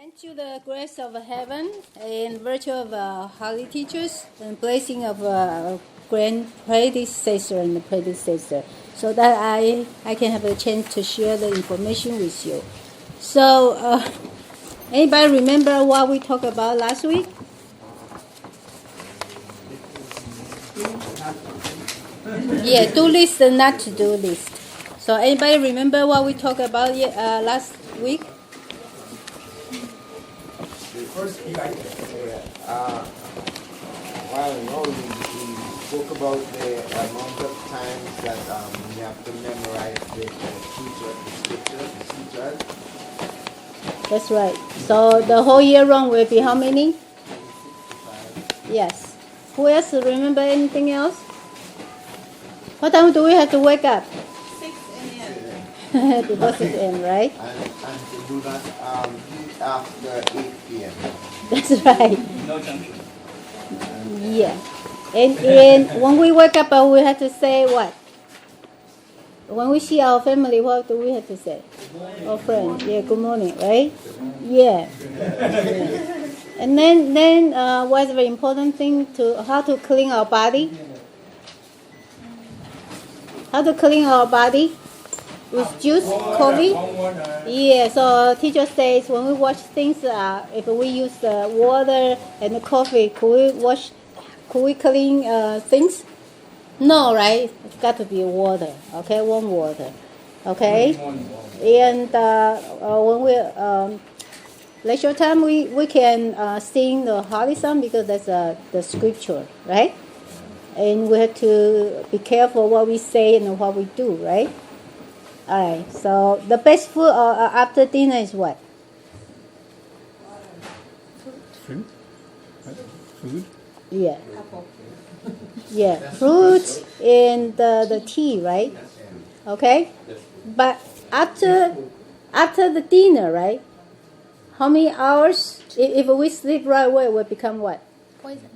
And to the grace of heaven, in virtue of holy teachers, and blessing of grand predecessor and the predecessor, so that I can have a chance to share the information with you. So, anybody remember what we talked about last week? Yeah, do list and not to do list. So, anybody remember what we talked about last week? First, we spoke about the amount of times that you have to memorize the scriptures. That's right. So the whole year round will be how many? 65. Yes. Who else remember anything else? What time do we have to wake up? 6 a.m. Before 6 a.m., right? And to do not eat after 8 p.m. That's right. No junction. Yeah. And when we wake up, we have to say what? When we see our family, what do we have to say? Our friend, yeah, good morning, right? Yeah. And then what's the important thing how to clean our body? How to clean our body? With juice, coffee? Yeah, so teacher says when we wash things, if we use the water and the coffee, could we clean things? No, right? It's got to be water, okay? Warm water, okay? And when we lecture time, we can sing the holy song because that's the scripture, right? And we have to be careful what we say and what we do, right? All right, so the best food after dinner is what? Fruit? Food? Yeah. Yeah, fruits and the tea, right? Okay? But after the dinner, right? How many hours? If we sleep right away, it will become what? Poison.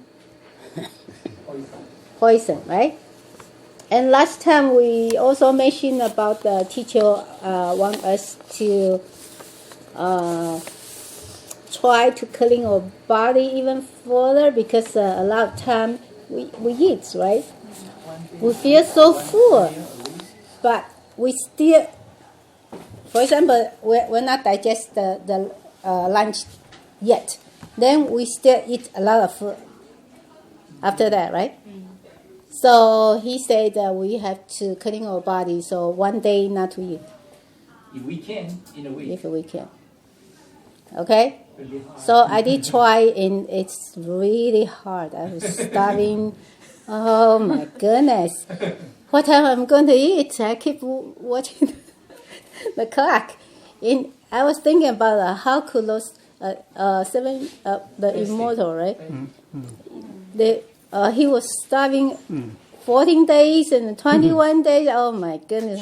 Poison, right? And last time we also mentioned about the teacher want us to try to clean our body even further because a lot of time we eat, right? We feel so full, but we still, for example, we're not digest the lunch yet. Then we still eat a lot of food after that, right? So he said that we have to clean our body, so one day not to eat. If we can, in a week. If we can. Okay? So I did try, and it's really hard. I was starving. Oh my goodness. What time I'm going to eat? I keep watching the clock. And I was thinking about how could those the immortal, right? He was starving 14 days and 21 days. Oh my goodness.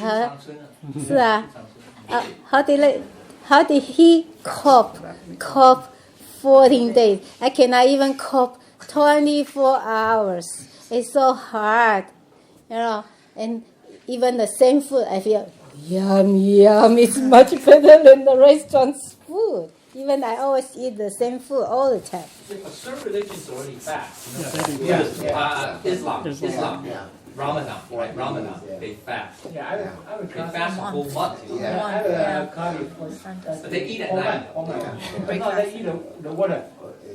How did he cope 14 days? I cannot even cope 24 hours. It's so hard, and even the same food, I feel, yum, it's much better than the restaurant's food. Even I always eat the same food all the time. Certain religions already fast. Yeah. Islam. Yeah. Ramadan, right? Ramadan, they fast. Yeah, I would They fast a whole month. Yeah. I have a colleague. But they eat at night. No, they eat the water.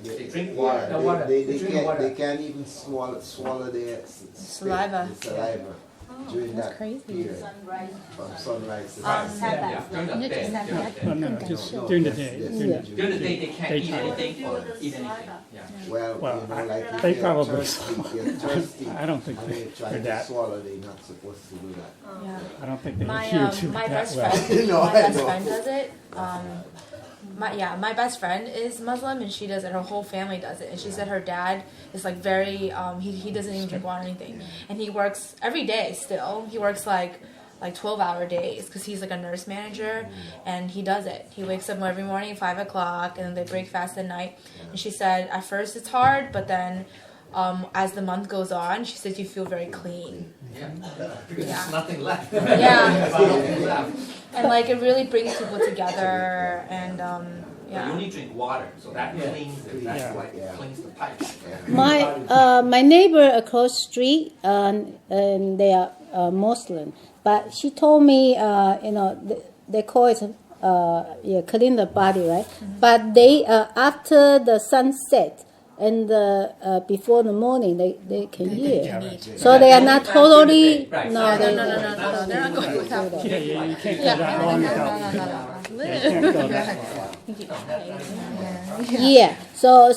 They drink water. The water. They can't even swallow their Saliva. the saliva during That's that crazy. period. Sunrise. From sunrise to Right. sunset. Yeah, during the day. No, just during the day. During the day, they can't eat Daytime. anything or eat anything. Yeah. Well, Well, like if they you're probably thirsty, I don't think and they try they're to that. swallow, they're not supposed to do that. Yeah. I don't think they My adhere to my that best well. friend, No, my I best know. friend does it. My best friend is Muslim and she does it. Her whole family does it, and she said her dad is like very he doesn't even drink water or anything, and he works every day. Still, he works like 12-hour days because he's like a nurse manager, and he does it. He wakes up every morning at 5 o'clock, and then they break fast at night. And she said at first it's hard, but then as the month goes on, she says you feel very clean. Yeah. Because Yeah. there's nothing left. Yeah. There's nothing left. And like it really brings people together, and You Yeah. only drink water, so that cleans it. That's Yeah. like cleans the pipes. My neighbor across the street, and they are Muslim, but she told me, they call it clean the body, right? But they after the sunset and before the morning, they can eat. So they are not totally Right. no, No, they, no, no, no, no, they're not going without. Yeah, you can't go that long without. You can't go that far. Yeah. So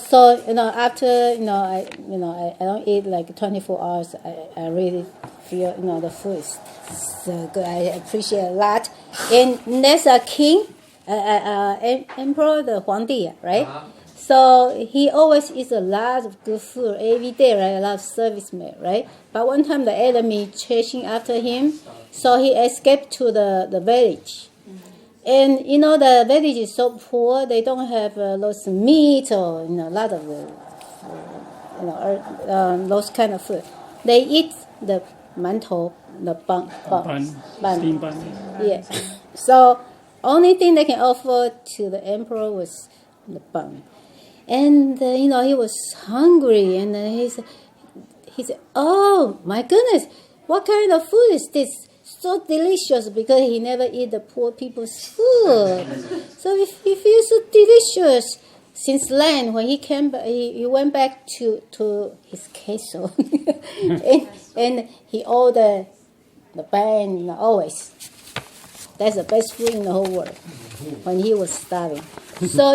after I don't eat like 24 hours. I really feel the food is so good. I appreciate a lot. And there's a king, emperor, the Huangdi, right? So he always eats a lot of good food every day, right? A lot of servicemen, right? But one time the enemy chasing after him, so he escaped to the village. And the village is so poor; they don't have lots of meat or a lot of those kind of food. They eat the mantou, the bun. Steam bun. Yeah. So only thing they can offer to the emperor was the bun. And he was hungry, and he said, "Oh my goodness, what kind of food is this? So delicious!" Because he never eat the poor people's food, so he feels so delicious. Since then, when he came back, he went back to his castle, and he ordered the bun always. That's the best food in the whole world. When he was starving, so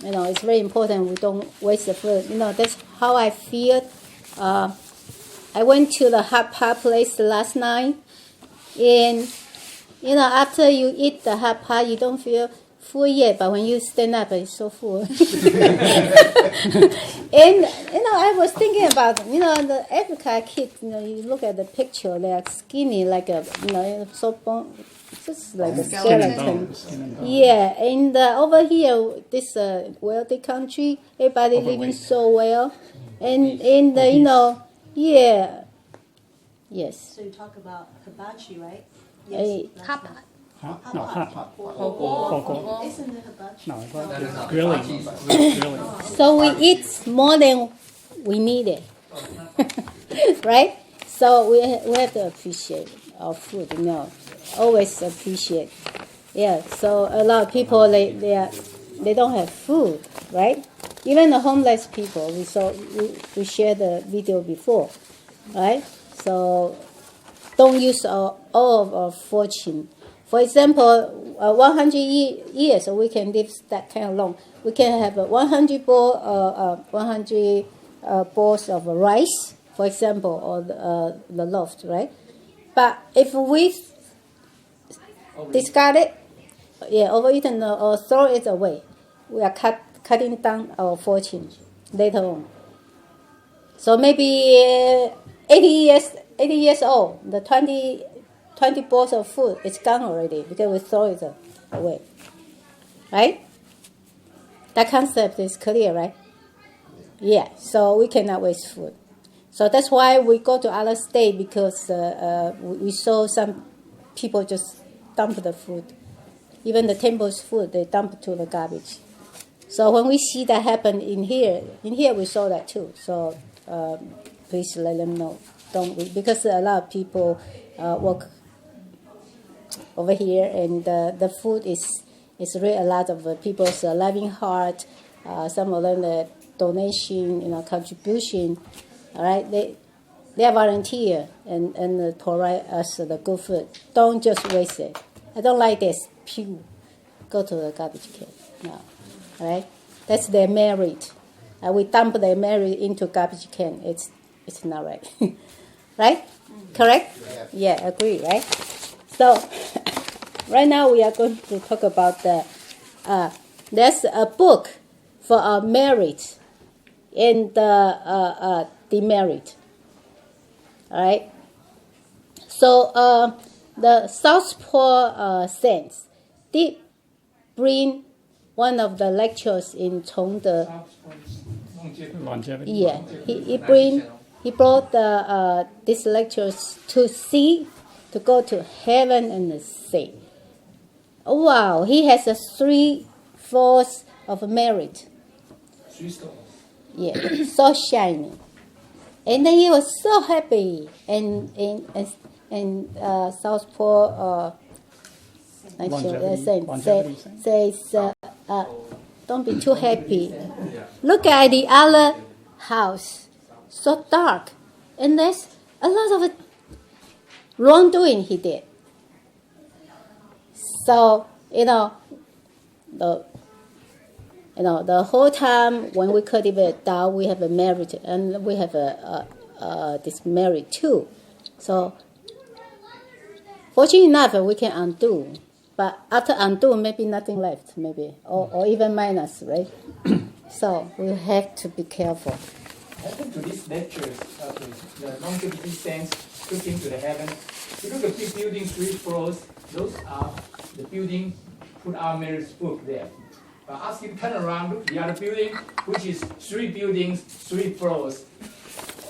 it's very important we don't waste the food. That's how I feel. I went to the hot pot place last night, and after you eat the hot pot, you don't feel full yet, but when you stand up, it's so full. And I was thinking about the Africa kids. You look at the picture; they are skinny, like a so bone, just like a skeleton. Yeah, and over here, this wealthy country, everybody living so well, and yeah, yes. So you talk about hibachi, right? Yes. Hot pot. No, hot. Pork. Isn't it hibachi? No, it's grilling. Grilling. So we eat more than we needed, right? So we have to appreciate our food. Always appreciate. Yeah. So a lot of people they don't have food, right? Even the homeless people. We shared the video before, right? So don't use all of our fortune. For example, 100 years, we can live that kind of long. We can have 100 balls of rice, for example, or the loaf, right? But if we discard it, overeaten or throw it away, we are cutting down our fortune later on. So maybe 80 years old, the 20 balls of food is gone already because we throw it away. Right? That concept is clear, right? Yeah, so we cannot waste food. So that's why we go to other state because we saw some people just dump the food. Even the temple's food, they dump to the garbage. So when we see that happen in here we saw that too. So please let them know. Because a lot of people work over here, and the food is really a lot of people's loving heart. Some of them the donation, contribution. All right, they are volunteer and provide us the good food. Don't just waste it. I don't like this. Pew, go to the garbage can. No, all right, that's their merit. We dump their merit into garbage can. It's not right. Right? Correct? Yeah, agree, right? So, right now we are going to talk about there's a book for merit and demerit. All right? So, the Southpaw Saints did bring one of the lectures in Chongde. Longevity. Yeah, he brought these lectures to sea, to go to heaven and the sea. Oh, wow, he has 3 force of merit. 3 stones. Yeah, so shiny. And then he was so happy. And Southpaw Longevity says, don't be too happy. Look at the other house, so dark. And there's a lot of wrongdoing he did. So, the whole time when we cultivate Tao, we have a merit and we have this merit too. So, fortunate enough, we can undo. But after undo, maybe nothing left, maybe, or even minus, right? So we have to be careful. Happened to these lectures, the longevity sense looking to the heaven. You look at big buildings, 3 floors, those are the building, put our marriage book there. But ask him turn around, look at the other building, which is 3 buildings, 3 floors,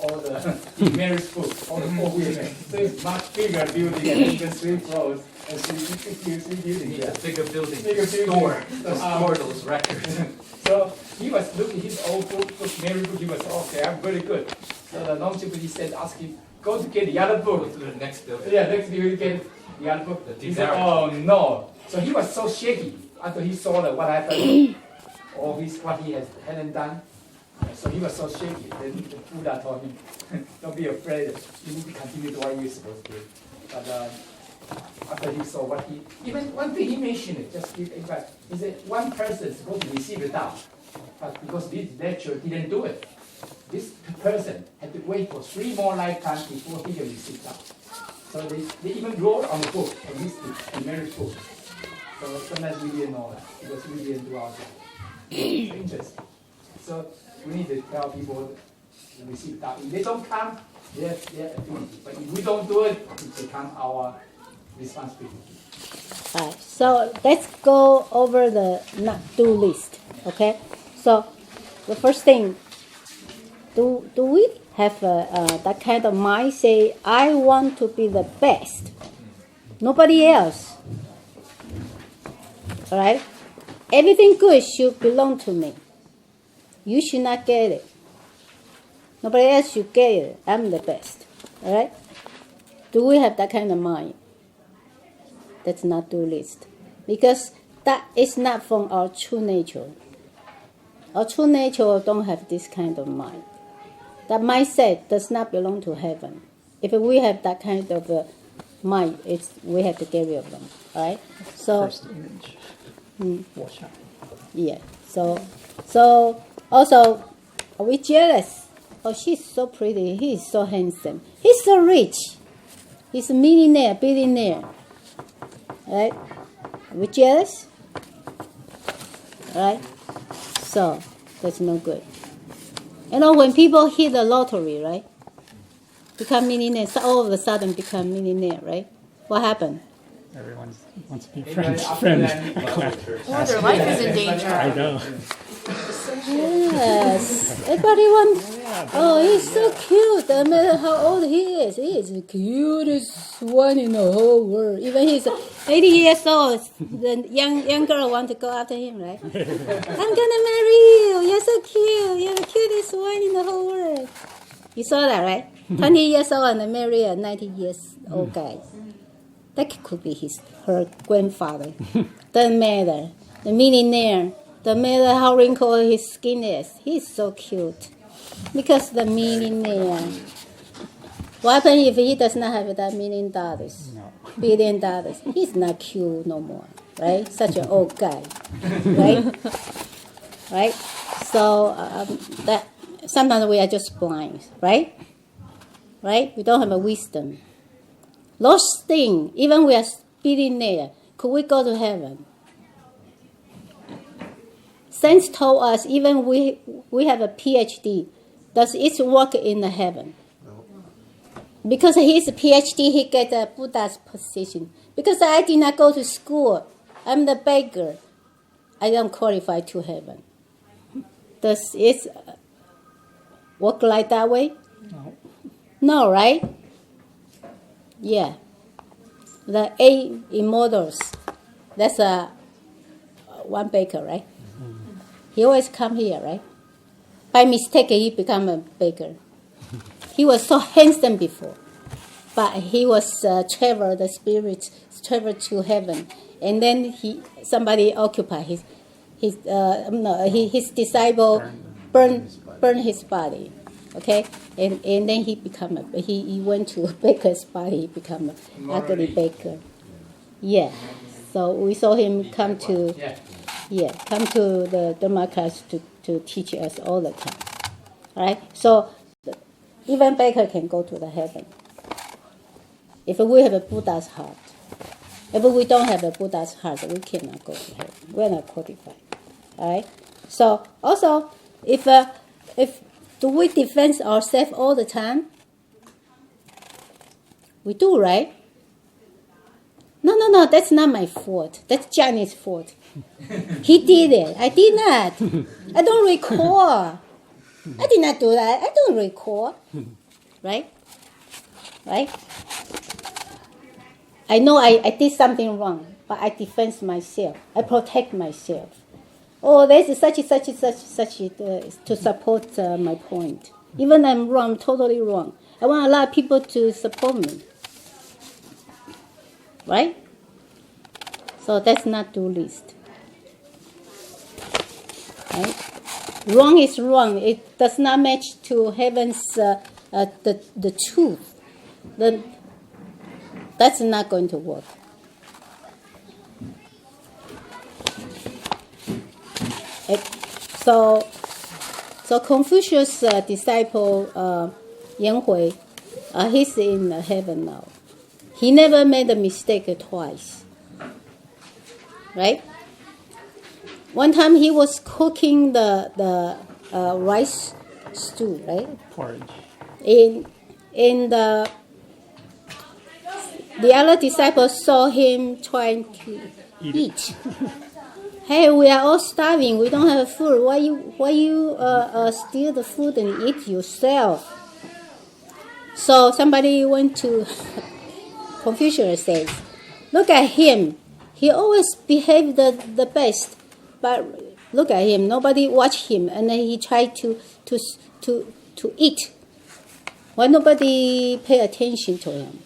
all the marriage book, all the 4 women. So it's much bigger building than just 3 floors and 3 buildings. Need a bigger building, Bigger store, building. to store those records. So he was looking at his old book, marriage book, he was, okay, I'm very good. So the longevity said, ask him, go to get the other book. Go to the next building. Yeah, next building, get the other book. The He said, demerit. oh no. So he was so shaky after he saw what happened, or what he hadn't done. So he was so shaky. Then the Buddha told him, don't be afraid. You need to continue to what you're supposed to do. But after he saw even one thing he mentioned, just give advice. He said, one person is supposed to receive the Tao. But because this lecturer didn't do it, this person had to wait for 3 more lifetimes before he can receive Tao. So they even wrote on the book, the marriage book. So sometimes we didn't know that because we didn't do our job. It's interesting. So we need to tell people to receive Tao. If they don't come, they're ability. But if we don't do it, it becomes our responsibility. All right, so let's go over the not-do list, okay? So the first thing, do we have that kind of mind, say, I want to be the best, nobody else, all right? Everything good should belong to me. You should not get it. Nobody else should get it. I'm the best, all right? Do we have that kind of mind? That's not do list. Because that is not from our true nature. Our true nature don't have this kind of mind. That mindset does not belong to heaven. If we have that kind of mind, we have to get rid of them. Right? So First image. Wash out. yeah. So also, are we jealous? Oh, she's so pretty. He's so handsome. He's so rich. He's a millionaire, billionaire. Right? Are we jealous? Right? So that's no good. When people hit the lottery, right? Become millionaires, so all of a sudden become millionaire, right? What happened? Everyone wants to be Maybe friends. after that, Or their life is in danger. I know. Yes. Everybody wants. Oh, he's so cute. No matter how old he is the cutest one in the whole world. Even he's 80 years old, the young girl want to go after him, right? I'm gonna marry you. You're so cute. You're the cutest one in the whole world. You saw that, right? 20 years old and marry a 90 years old guy. That could be her grandfather. Doesn't matter. The millionaire. No matter how wrinkled his skin is, he's so cute. Because the millionaire. What happens if he does not have that $1 million? No. $1 billion? He's not cute no more, right? Such an old guy, right? Right? So that sometimes we are just blind, right? Right? We don't have a wisdom. Those things, even we are billionaire, could we go to heaven? Saints told us, even we have a PhD, does it work in the heaven? No. Because his PhD, he get a Buddha's position. Because I did not go to school, I'm the beggar. I don't qualify to heaven. Does it work like that way? No. No, right? Yeah. The 8 immortals, that's one baker, right? He always come here, right? By mistake, he become a baker. He was so handsome before, but he was the spirit traveled to heaven, and then somebody occupied his disciple burn his body, okay, and then he went to a baker's body. He become an ugly baker. Yeah, so we saw him come to the Dharma class to teach us all the time, right? So even baker can go to the heaven if we have a Buddha's heart. If we don't have a Buddha's heart, we cannot go to heaven. We're not qualified. All right. So also, if do we defend ourselves all the time? We do, right? No, that's not my fault. That's Johnny's fault. He did it. I did not. I don't recall. I did not do that. I don't recall. Right? I know I did something wrong, but I defend myself. I protect myself. Oh, there's such to support my point. Even I'm wrong, totally wrong. I want a lot of people to support me. Right? So that's not dualist. Right? Wrong is wrong. It does not match to heaven's the truth. That's not going to work. So Confucius' disciple Yan Hui, he's in heaven now. He never made a mistake twice. Right? One time he was cooking the rice stew, right? Porridge. In the other disciples saw him trying to eat. Hey, we are all starving. We don't have food. Why you steal the food and eat yourself? So somebody went to Confucius says, look at him. He always behaved the best, but look at him. Nobody watched him, and then he tried to eat. Why nobody pay attention to him?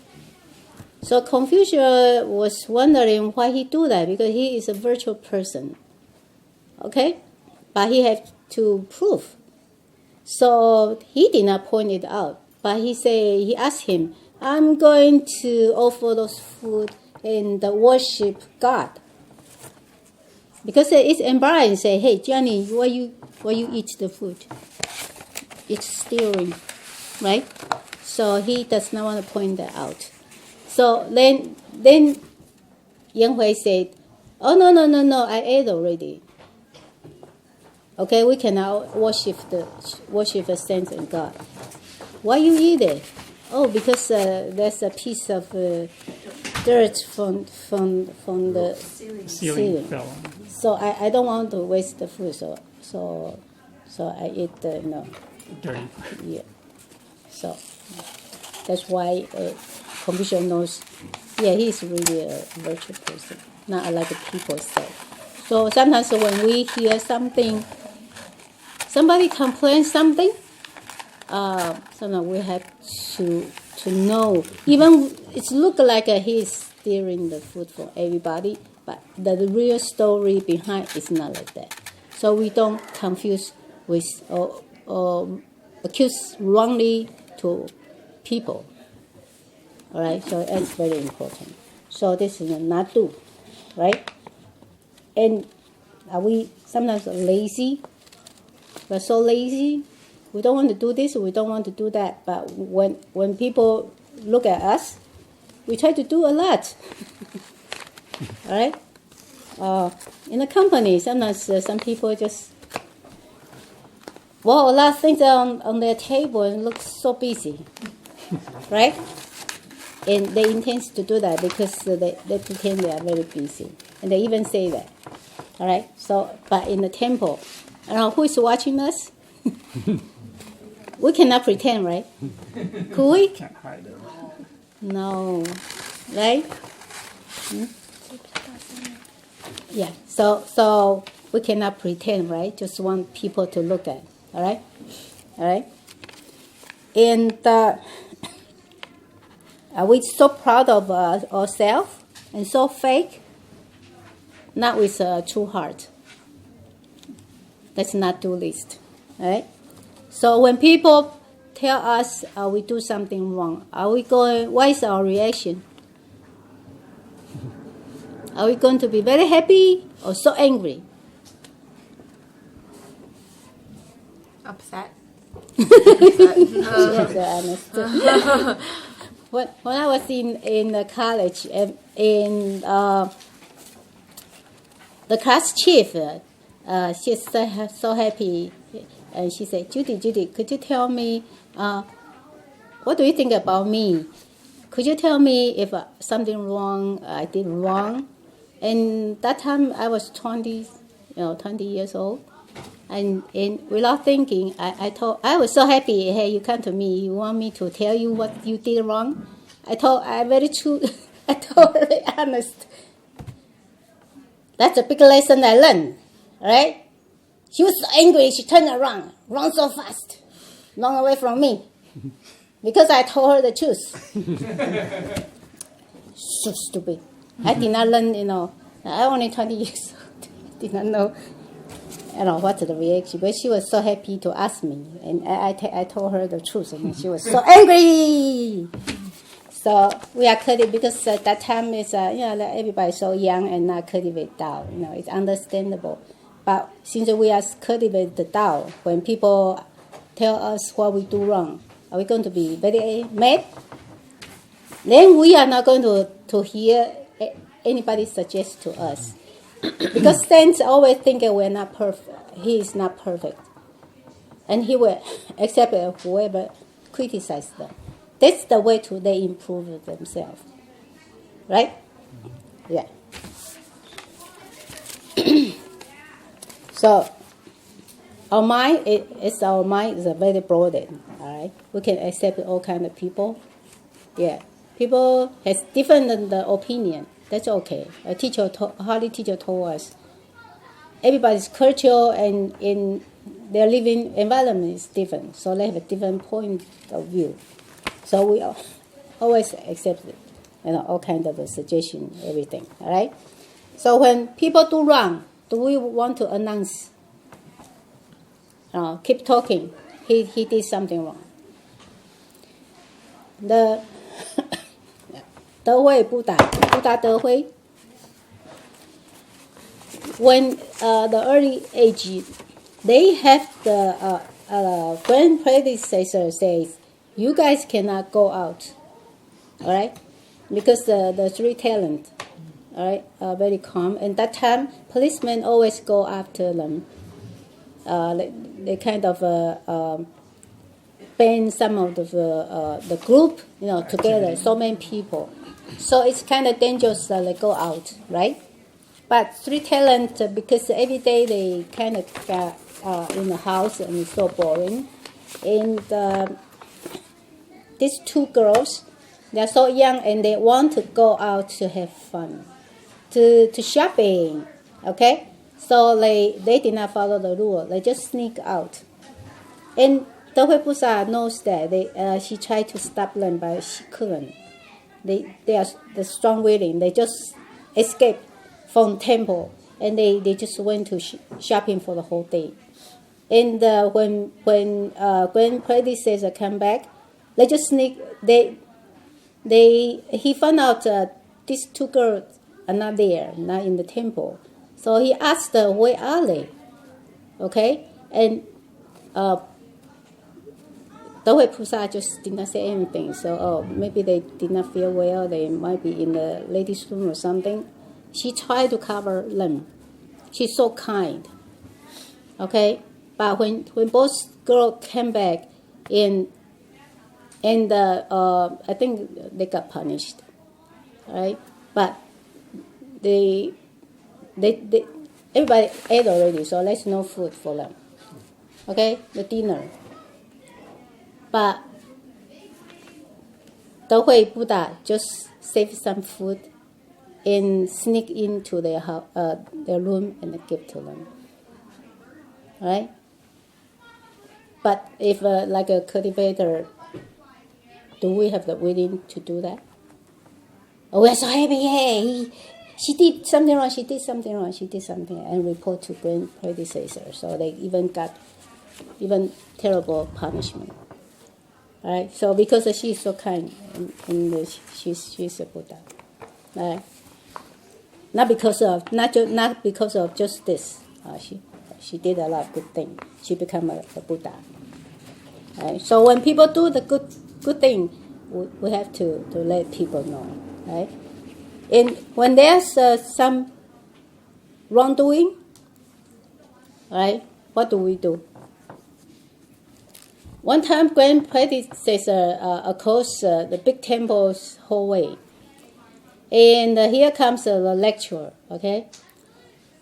So Confucius was wondering why he do that, because he is a virtual person. Okay? But he had to prove. So he did not point it out. But he asked him, I'm going to offer those food and worship God. Because it's embarrassing to say, hey, Johnny, why you eat the food? It's stealing, right? So he does not want to point that out. So then Yan Hui said, oh, no, I ate already. Okay, we cannot worship the saints and God. Why you eat it? Oh, because there's a piece of dirt from the ceiling. Fell on. So I don't want to waste the food. So I eat the Dirty. Yeah. So that's why Confucius knows. Yeah, he's really a virtuous person, not like people say. So sometimes when we hear something, somebody complains something, sometimes we have to know. Even it looks like he's stealing the food from everybody, but the real story behind is not like that. So we don't confuse with or accuse wrongly to people. All right, so that's very important. So this is not do, right? And are we sometimes lazy? We're so lazy. We don't want to do this. We don't want to do that. But when people look at us, we try to do a lot. All right. In a company, sometimes some people just a lot of things on their table and look so busy, right? And they intend to do that because they pretend they are very busy, and they even say that. All right. So, but in the temple, who is watching us? We cannot pretend, right? Could we? Can't hide it. No, right? Yeah. So we cannot pretend, right? Just want people to look at, all right? All right? And are we so proud of ourselves and so fake? Not with a true heart. Let's not do this, all right? So when people tell us we do something wrong, are we going? What is our reaction? Are we going to be very happy or so angry? Upset. Yes, I understood. When I was in college, in the class chief, she's so happy, and she said, Judy, could you tell me, what do you think about me? Could you tell me if something wrong I did wrong? And that time I was 20 years old. And without thinking, I was so happy. Hey, you come to me. You want me to tell you what you did wrong? I'm very true. I told her honest. That's a big lesson I learned, right? She was so angry. She turned around, ran so fast, run away from me, because I told her the truth. So stupid. I did not learn. I only 20 years old. Did not know. What's the reaction? But she was so happy to ask me, and I told her the truth, and she was so angry. So we are cultivating, because at that time is everybody's so young and not cultivate Tao. It's understandable. But since we are cultivate the Tao, when people tell us what we do wrong, are we going to be very mad? Then we are not going to hear anybody suggest to us. Because saints always think we're not perfect. He is not perfect. And he will accept whoever criticizes them. That's the way they improve themselves. Right? Yeah. So, our mind is very broad. All right? We can accept all kind of people. Yeah. People has different opinion. That's okay. Holy teacher told us everybody's culture and in their living environment is different, so they have a different point of view. So we always accept all kinds of suggestion, everything. All right. So when people do wrong, do we want to announce? Keep talking. He did something wrong. The 德惠 Buddha德惠. When the early age, they have the grand predecessor says, you guys cannot go out, all right, because the three talent, all right, are very calm. And that time, policemen always go after them. They kind of ban some of the group, together, so many people. So it's kind of dangerous that they go out, right? But three talent, because every day they kind of got in the house and it's so boring. And these two girls, they're so young and they want to go out to have fun, to shopping, okay? So they did not follow the rule. They just sneak out. And Dehui Buddha knows that. She tried to stop them, but she couldn't. They are the strong willing. They just escaped from temple and they just went to shopping for the whole day. And when grand predecessor come back, they just sneak. He found out these two girls are not there, not in the temple. So he asked her, where are they? Okay, and Dehui Pusa just did not say anything. So maybe they did not feel well. They might be in the ladies' room or something. She tried to cover them. She's so kind. Okay, but when both girls came back and I think they got punished, right? But they everybody ate already, so there's no food for them. Okay, the dinner. But Dehui Buddha just saved some food and sneak into their room and give to them. right? But if like a cultivator, do we have the willing to do that? Oh, we're so happy! Hey, she did something wrong. She did something wrong. She did something, and report to predecessor. So they even got terrible punishment. Right? So because she's so kind, and she's a Buddha, right? Not because of just this. She did a lot of good things. She became a Buddha. Right? So when people do the good thing, we have to let people know, right? And when there's some wrongdoing, right? What do? One time, Grand Predecessor across the big temple's hallway, and here comes the lecturer. Okay,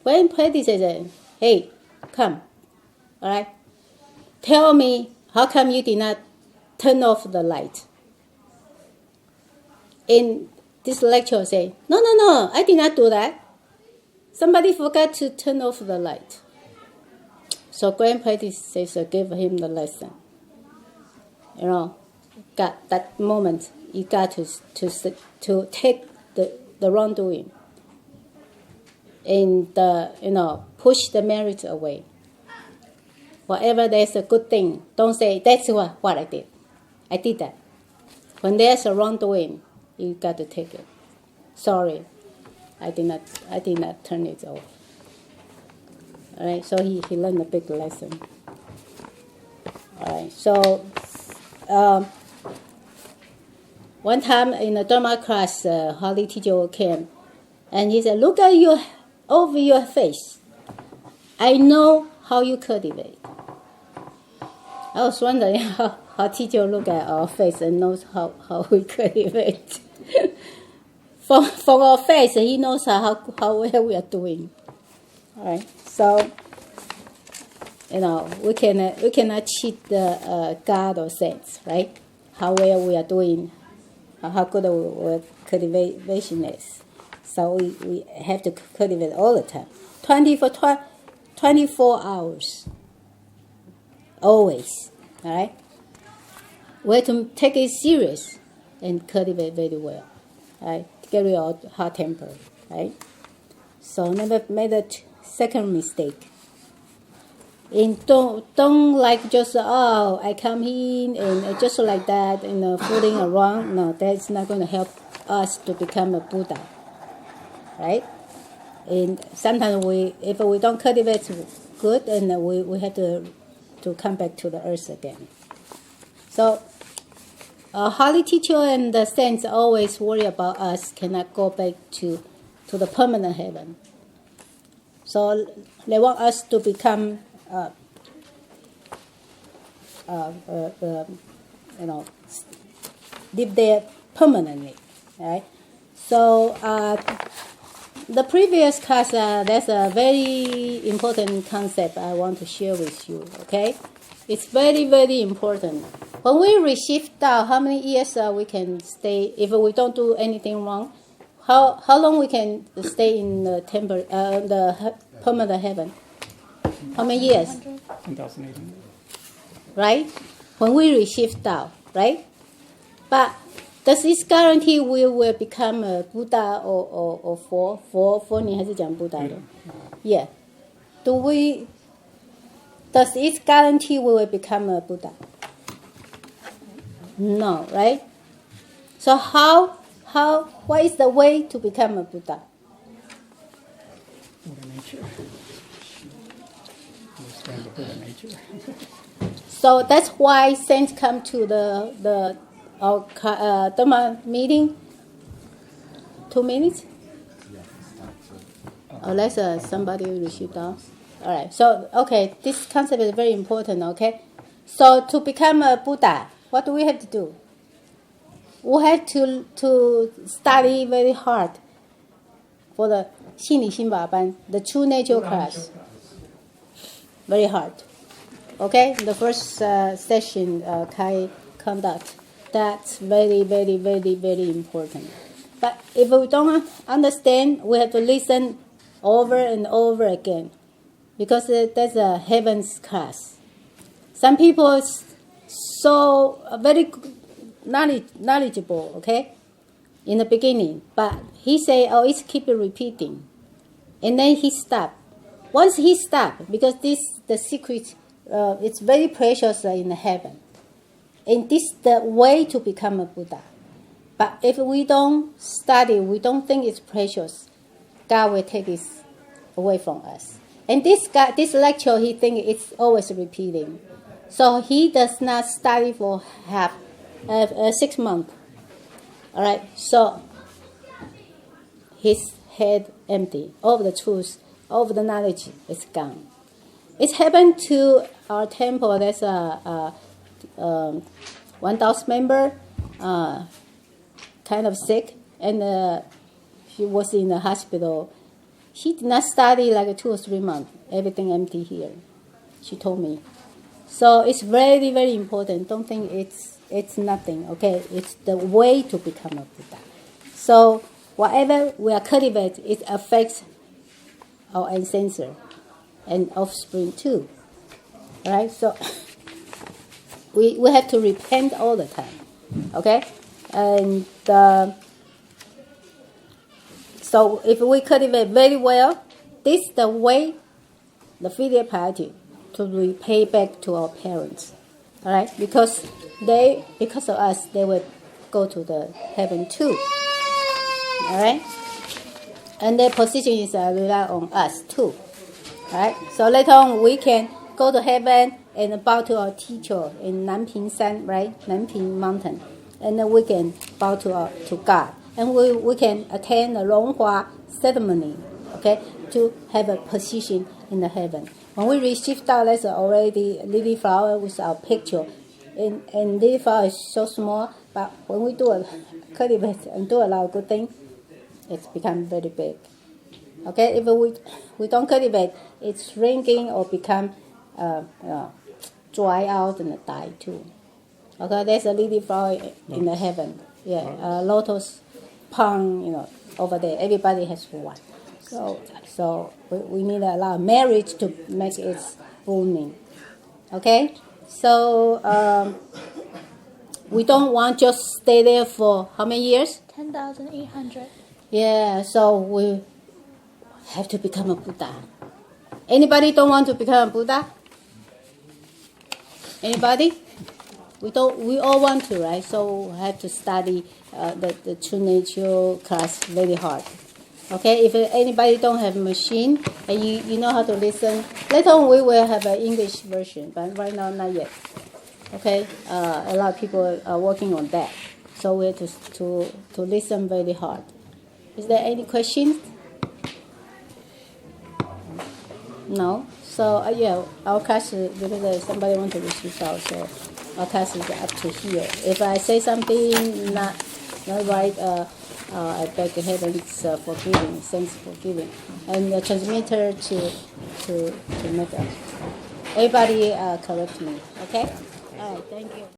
Grand Predecessor, hey, come, all right. Tell me, how come you did not turn off the light? And this lecturer say, no, I did not do that. Somebody forgot to turn off the light. So Grand Predecessor gave him the lesson. You know, got that moment. You got to take the wrongdoing and push the merit away. Whatever there's a good thing, don't say that's what I did. I did that. When there's a wrongdoing, you got to take it. Sorry, I did not turn it off. All right, so he learned a big lesson. All right, so one time in a Dharma class, Holy teacher came, and he said, "Look at over your face. I know how you cultivate." I was wondering how teacher look at our face and knows how we cultivate. From our face, he knows how well we are doing. All right, so we cannot cheat the God or saints, right? How well we are doing, how good our cultivation is. So we have to cultivate all the time, 24 hours, always. All right, we have to take it serious and cultivate very well. Right, get rid of hot temper. Right, so never made a second mistake. And don't like just I come in and just like that and fooling around. No, that's not going to help us to become a Buddha, right? And sometimes if we don't cultivate good, and we have to come back to the earth again. So holy teacher and the saints always worry about us cannot go back to the permanent heaven. So they want us to become live there permanently, right? So the previous class, that's a very important concept I want to share with you. Okay, it's very, very important. When we receive Tao, how many years we can stay if we don't do anything wrong? How long we can stay in the permanent heaven? How many years? 1,800. Right? When we receive Tao, right? But does this guarantee we will become a Buddha or佛你还是讲 Buddha? Yeah. Does it guarantee we will become a Buddha? No, right? So what is the way to become a Buddha? Buddha nature. Understand the Buddha nature. So that's why saints come to the Dharma meeting. 2 minutes? Unless somebody receive down. All right. So this concept is very important. Okay. So to become a Buddha, what do we have to do? We have to study very hard for the 心理心法班, the true nature class. Very hard. Okay, the first session Kai conduct. That's very, very, very, very important. But if we don't understand, we have to listen over and over again. because that's a heaven's class. Some people so very knowledgeable, okay, in the beginning, but he say, oh, it's keep repeating, and then he stopped. Once he stopped, because the secret, it's very precious in heaven, and this is the way to become a Buddha. But if we don't study, we don't think it's precious, God will take it away from us. And this lecture, he think it's always repeating. So he does not study for 6 months. All right, so his head empty. All of the truth, all of the knowledge is gone. It happened to our temple. There's a 1,000 member, kind of sick, and she was in the hospital. She did not study like 2 or 3 months. Everything empty here, she told me. So it's very, very important. Don't think it's nothing, okay? It's the way to become a Buddha. So whatever we are cultivate, it affects our ancestor and offspring too. Right? So we have to repent all the time, okay? And so if we cultivate very well, this is the way, the filial piety, to repay back to our parents. All right? Because of us, they will go to the heaven too. All right? And their position is rely on us too. All right? So later on, we can go to heaven and bow to our teacher in Nanping San, right? Nanping Mountain. And then we can bow to God. And we can attend the Longhua ceremony, okay, to have a position in the heaven. When we receive that, there's already lily flower with our picture. And lily flower is so small, but when we cultivate and do a lot of good things, it's become very big. Okay, if we don't cultivate, it's shrinking or become dry out and die too. Okay, there's a lily flower in the heaven. Yeah, lotus pond, over there. Everybody has one. So we need a lot of marriage to make it booming. Okay, so we don't want just stay there for how many years? 10,800. Yeah, so we have to become a Buddha. Anybody don't want to become a Buddha? Anybody? We all want to, right? So we have to study the true nature class very hard. Okay, if anybody don't have a machine and you know how to listen, later on we will have an English version, but right now not yet. Okay, a lot of people are working on that, so we have to listen very hard. Is there any questions? No. So yeah, our class because somebody want to receive out, so our class is up to here. If I say something not right, I beg heaven's forgiving, saints forgiving, and the transmitter to make up. Everybody correct me, okay? All right, thank you.